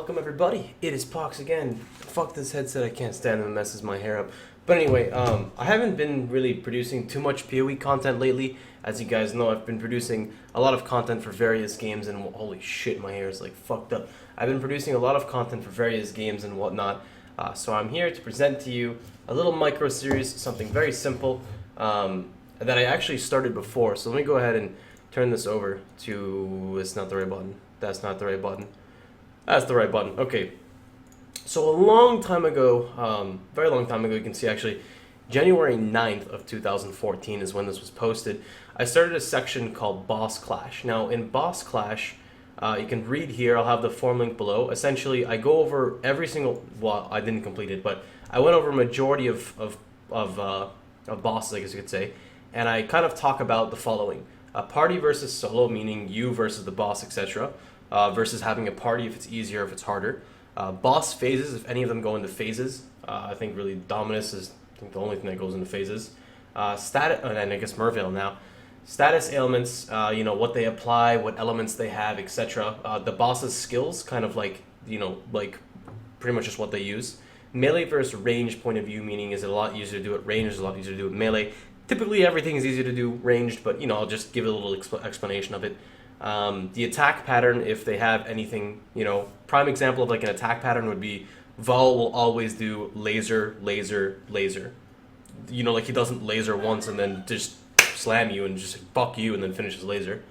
welcome everybody. It is Pohx again. Fuck this headset, I can't stand it, it messes my hair up. But anyway, I haven't been really producing too much PoE content lately. As you guys know, I've been producing a lot of content for various games and holy shit, my hair is like fucked up. I've been producing a lot of content for various games and whatnot. So I'm here to present to you a little micro series, something very simple that I actually started before. So let me go ahead and turn this over to, it's not the right button. That's not the right button. That's the right button. Okay. So a long time ago, very long time ago, you can see actually January 9th of 2014 is when this was posted. I started a section called Boss Clash. Now in Boss Clash, you can read here, I'll have the form link below. Essentially, I go over every single, well, I didn't complete it, but I went over a majority of bosses, I guess you could say, and I kind of talk about the following. Party versus solo, meaning you versus the boss, etc. Versus having a party if it's easier, if it's harder. Boss phases, if any of them go into phases. I think really Dominus is the only thing that goes into phases. Status, and I guess Mervale now. Status ailments, what they apply, what elements they have, etc. The boss's skills, kind of like, like pretty much just what they use. Melee versus range point of view, meaning is it a lot easier to do it ranged, is a lot easier to do it melee. Typically everything is easier to do ranged, but I'll just give a little explanation of it. The attack pattern, if they have anything, prime example of like an attack pattern would be Vol will always do laser, laser, laser. Like he doesn't laser once and then just slam you and just fuck you and then finishes laser.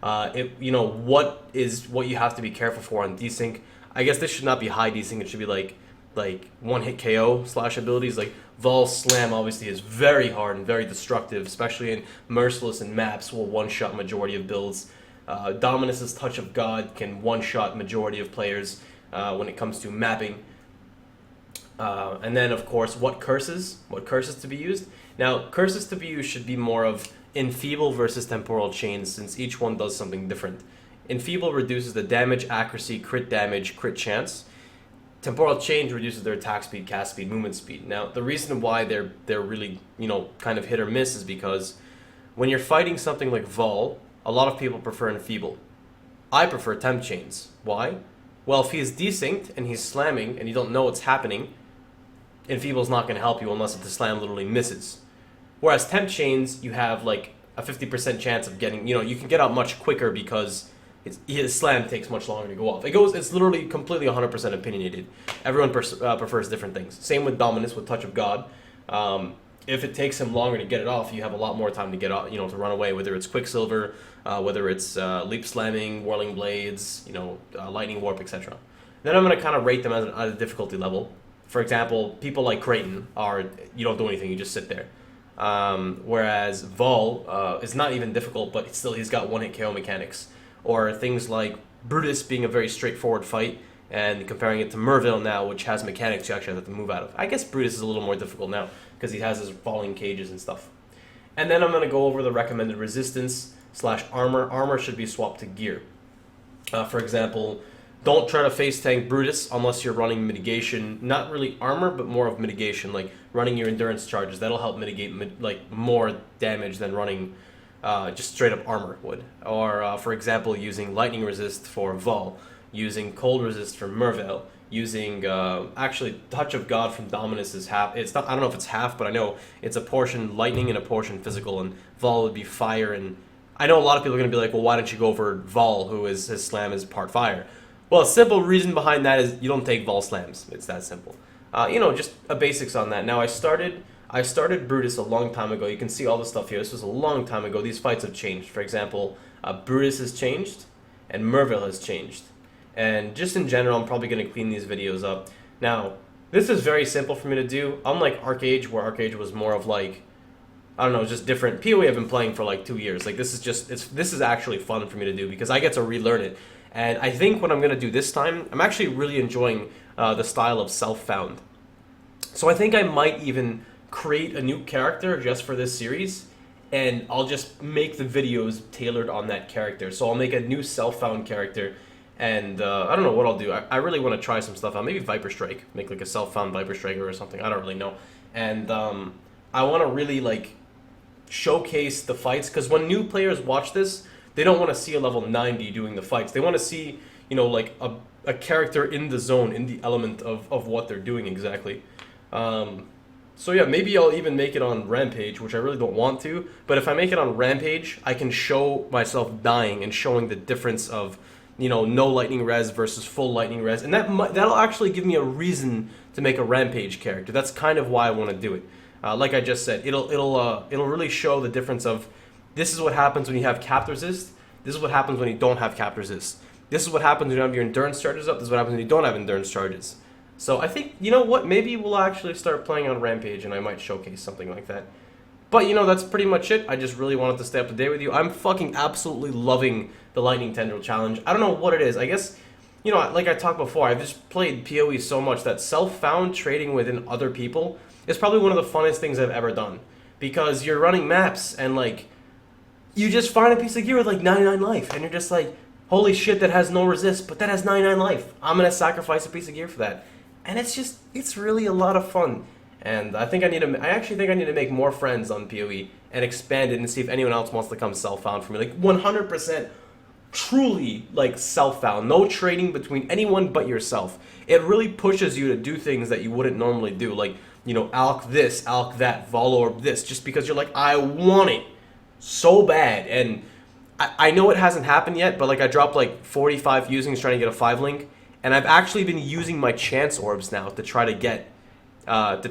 What you have to be careful for on desync. I guess this should not be high desync. It should be like one hit KO / abilities. Like Vol's slam obviously is very hard and very destructive, especially in merciless and maps will one-shot majority of builds. Dominus's Touch of God can one-shot majority of players when it comes to mapping. And then, of course, what curses to be used. Now, curses to be used should be more of Enfeeble versus Temporal Chains, since each one does something different. Enfeeble reduces the damage, accuracy, crit damage, crit chance. Temporal Chain reduces their attack speed, cast speed, movement speed. Now, the reason why they're really, kind of hit or miss is because when you're fighting something like Vol, a lot of people prefer Enfeeble. I prefer Temp Chains. Why? Well, if he's desynced and he's slamming and you don't know what's happening, Enfeeble's not going to help you unless the slam literally misses. Whereas Temp Chains, you have like a 50% chance of getting, you can get out much quicker because his slam takes much longer to go off. It's literally completely 100% opinionated. Everyone prefers different things. Same with Dominus, with Touch of God. If it takes him longer to get it off, you have a lot more time to get off, to run away, whether it's Quicksilver, whether it's leap slamming, whirling blades, lightning warp, etc. Then I'm going to kind of rate them at a difficulty level. For example, people like Creighton you don't do anything, you just sit there. Whereas Vol is not even difficult, but still he's got one-hit KO mechanics. Or things like Brutus being a very straightforward fight, and comparing it to Mervale now, which has mechanics you actually have to move out of. I guess Brutus is a little more difficult now, because he has his falling cages and stuff. And then I'm going to go over the recommended resistance / armor. Armor should be swapped to gear. For example, don't try to face tank Brutus unless you're running mitigation. Not really armor, but more of mitigation, like running your endurance charges. That'll help mitigate more damage than running just straight up armor would. Or, for example, using lightning resist for Vol, using cold resist for Mervale, using actually Touch of God from Dominus is half. It's not. I don't know if it's half, but I know it's a portion lightning and a portion physical. And Vol would be fire. And I know a lot of people are gonna be like, well, why don't you go for Vol, who is his slam is part fire? Well, a simple reason behind that is you don't take Vol slams. It's that simple. Just a basics on that. Now I started Brutus a long time ago. You can see all the stuff here. This was a long time ago. These fights have changed. For example, Brutus has changed, and Mervale has changed. And just in general, I'm probably going to clean these videos up. Now, this is very simple for me to do. Unlike Arcade, where Arcade was more of like, I don't know, just different. PoE I've been playing for like 2 years. Like this is actually fun for me to do because I get to relearn it. And I think what I'm going to do this time, I'm actually really enjoying the style of self-found. So I think I might even create a new character just for this series, and I'll just make the videos tailored on that character. So I'll make a new self-found character, and I don't know what I'll do. I really want to try some stuff out. Maybe Viper Strike, make like a self-found Viper Striker or something. I don't really know. And I want to really like showcase the fights, because when new players watch this, they don't want to see a level 90 doing the fights. They want to see, you know, like a character in the zone, in the element of what they're doing exactly. So yeah, maybe I'll even make it on Rampage, which I really don't want to. But if I make it on Rampage, I can show myself dying and showing the difference of, you know, no lightning res versus full lightning res, and that'll actually give me a reason to make a Rampage character. That's kind of why I want to do it. Like I just said, it'll really show the difference of this is what happens when you have cap resist. This is what happens when you don't have cap resist. This is what happens when you have your endurance charges up. This is what happens when you don't have endurance charges. So I think, you know what, maybe we'll actually start playing on Rampage and I might showcase something like that. But, you know, that's pretty much it. I just really wanted to stay up to date with you. I'm fucking absolutely loving the Lightning Tendril Challenge. I don't know what it is. I guess, you know, like I talked before, I've just played PoE so much that self-found trading within other people is probably one of the funnest things I've ever done. Because you're running maps and, like, you just find a piece of gear with, like, 99 life. And you're just like, holy shit, that has no resist, but that has 99 life. I'm going to sacrifice a piece of gear for that. And it's really a lot of fun. And I actually think I need to make more friends on PoE and expand it and see if anyone else wants to come self-found for me. Like 100% truly like self-found. No trading between anyone but yourself. It really pushes you to do things that you wouldn't normally do. Like, you know, alch this, alch that, Volorb this, just because you're like, I want it so bad. And I know it hasn't happened yet, but like I dropped like 45 usings trying to get a 5-link. And I've actually been using my chance orbs now to try to get like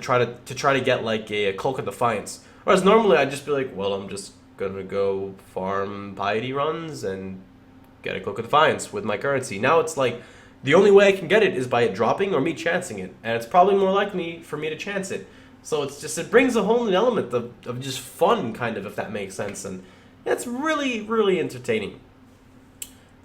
a Cloak of Defiance. Whereas normally I'd just be like, well, I'm just gonna go farm piety runs and get a Cloak of Defiance with my currency. Now it's like the only way I can get it is by it dropping or me chancing it, and it's probably more likely for me to chance it. So it brings a whole new element of just fun, kind of, if that makes sense, and it's really, really entertaining.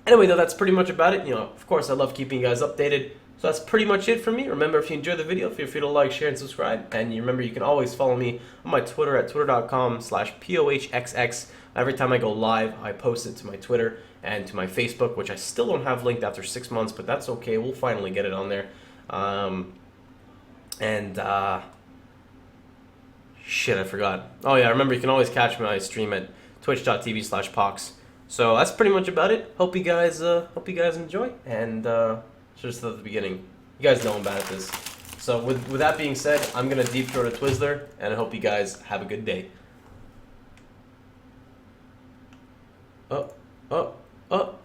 Anyway, though, that's pretty much about it. You know, of course, I love keeping you guys updated. So that's pretty much it for me. Remember, if you enjoyed the video, feel free to like, share, and subscribe. And you remember, you can always follow me on my Twitter at twitter.com/POHXX. Every time I go live, I post it to my Twitter and to my Facebook, which I still don't have linked after 6 months, but that's okay. We'll finally get it on there. Shit, I forgot. Oh, yeah, remember, you can always catch my stream at twitch.tv/Pohx. So that's pretty much about it. Hope you guys enjoy, and just at the beginning, you guys know I'm bad at this. So with that being said, I'm gonna deep throat a Twizzler, and I hope you guys have a good day. Oh, oh, oh.